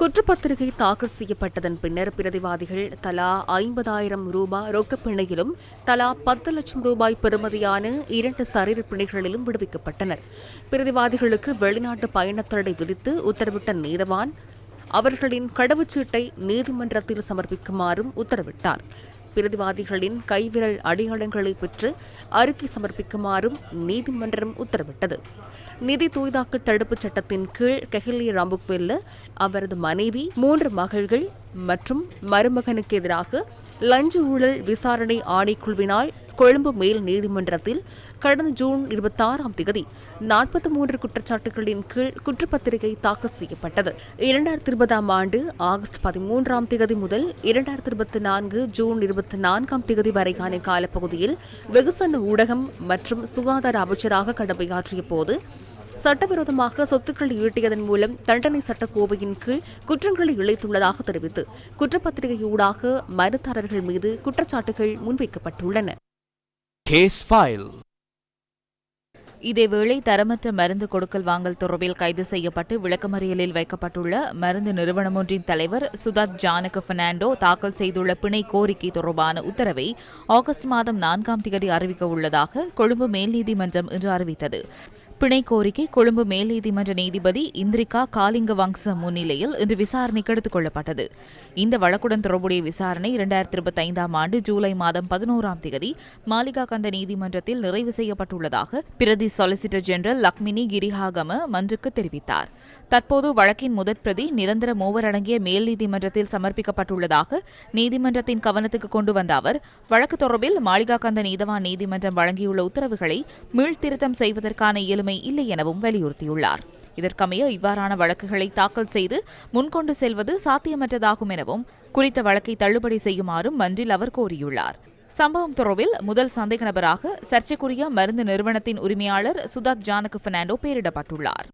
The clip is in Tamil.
குற்றப்பத்திரிகை தாக்கல் செய்யப்பட்டதன் பின்னர் பிரதிவாதிகள் தலா 50,000 ரூபாய் ரொக்கப் பிணையிலும் தலா 10 லட்சம் ரூபாய் பெறுமதியான 2 சரீர பிணைகளிலும் விடுவிக்கப்பட்டனர். பிரதிவாதிகளுக்கு வெளிநாட்டு பயணத்தடை விதித்து உத்தரவிட்ட நீதவான் அவர்களின் கடவுச்சீட்டை நீதிமன்றத்தில் சமர்ப்பிக்குமாறும் உத்தரவிட்டார். பிரதிவாதிகளின் கைவிரல் அடையாளங்களை பெற்று அறிக்கை சமர்ப்பிக்குமாறும் நீதிமன்றம் உத்தரவிட்டது. நிதி தூய்தாக்கல் தடுப்புச் சட்டத்தின் கீழ் கெஹிலி ரம்புக்வெல்ல, அவரது மனைவி, 3 மகள்கள் மற்றும் மருமகனுக்கு எதிராக லஞ்ச ஊழல் விசாரணை ஆணைக்குழுவினால் கொழும்பு மேல் நீதிமன்றத்தில் கடந்த ஜூன் 26ஆம் தேதி 43 குற்றச்சாட்டுகளின் கீழ் குற்றப்பத்திரிகை தாக்கல் செய்யப்பட்டது. 2020ஆம் ஆண்டு ஆகஸ்ட் 13ஆம் தேதி முதல் 2024 ஜூன் 24ஆம் தேதி வரைக்கான காலப்பகுதியில் வெகுசன ஊடகம் மற்றும் சுகாதார அமைச்சராக கடமையாற்றிய போது சட்டவிரோதமாக சொத்துக்களை ஈட்டியதன் மூலம் தண்டனை சட்டக்கோவையின் கீழ் குற்றங்களை இழைத்துள்ளதாக தெரிவித்து குற்றப்பத்திரிகையூடாக மனுதாரர்கள் மீது குற்றச்சாட்டுகள் முன்வைக்கப்பட்டுள்ளன. இதேவேளை தரமற்ற மருந்து கொடுக்கல் வாங்கல் தொடர்பில் கைது செய்யப்பட்டு விளக்கமறியலில் வைக்கப்பட்டுள்ள மருந்து நிறுவனம் ஒன்றின் தலைவர் சுதாத் ஜானக பெர்னாண்டோ தாக்கல் செய்துள்ள பிணை கோரிக்கை தொடர்பான உத்தரவை ஆகஸ்ட் மாதம் 4ஆம் தேதி அறிவிக்க உள்ளதாக கொழும்பு மேல் நீதிமன்றம் இன்று அறிவித்தது. பிணை கோரிக்கை கொழும்பு மேல் நீதிமன்ற நீதிபதி இந்திரிகா காலிங்கவங்ச முன்னிலையில் இன்று விசாரணைக்கு எடுத்துக் கொள்ளப்பட்டது. இந்த வழக்குடன் தொடர்புடைய விசாரணை 2025ஆம் ஆண்டு ஜூலை மாதம் 11ஆம் தேதி மாளிகாகந்த நீதிமன்றத்தில் நிறைவு செய்யப்பட்டுள்ளதாக பிரதி சொலிசிட்டர் ஜெனரல் லக்மினி கிரிஹாகம மன்றுக்கு தெரிவித்தார். தற்போது வழக்கின் முதற் பிரதி நிரந்தர மூவர் அடங்கிய மேல் நீதிமன்றத்தில் சமர்ப்பிக்கப்பட்டுள்ளதாக நீதிமன்றத்தின் கவனத்துக்கு கொண்டு வந்த அவர், வழக்கு தொடர்பில் மாளிகாகந்த நீதவான் நீதிமன்றம் வழங்கியுள்ள உத்தரவுகளை மீள்திருத்தம் செய்வதற்கான இயலுமை இல்லை எனவும் வலியுறுத்தியுள்ளார். இதற்கமைய இவ்வாறான வழக்குகளை தாக்கல் செய்து முன்கொண்டு செல்வது சாத்தியமற்றதாகும் எனவும் குறித்த வழக்கை தள்ளுபடி செய்யுமாறும் மன்றில் அவர் கோரியுள்ளார். சம்பவம் தொடர்பில் முதல் சந்தேக நபராக சர்ச்சைக்குரிய மருந்து நிறுவனத்தின் உரிமையாளர் சுதாத் ஜானக பெர்னாண்டோ பெயரிடப்பட்டுள்ளார்.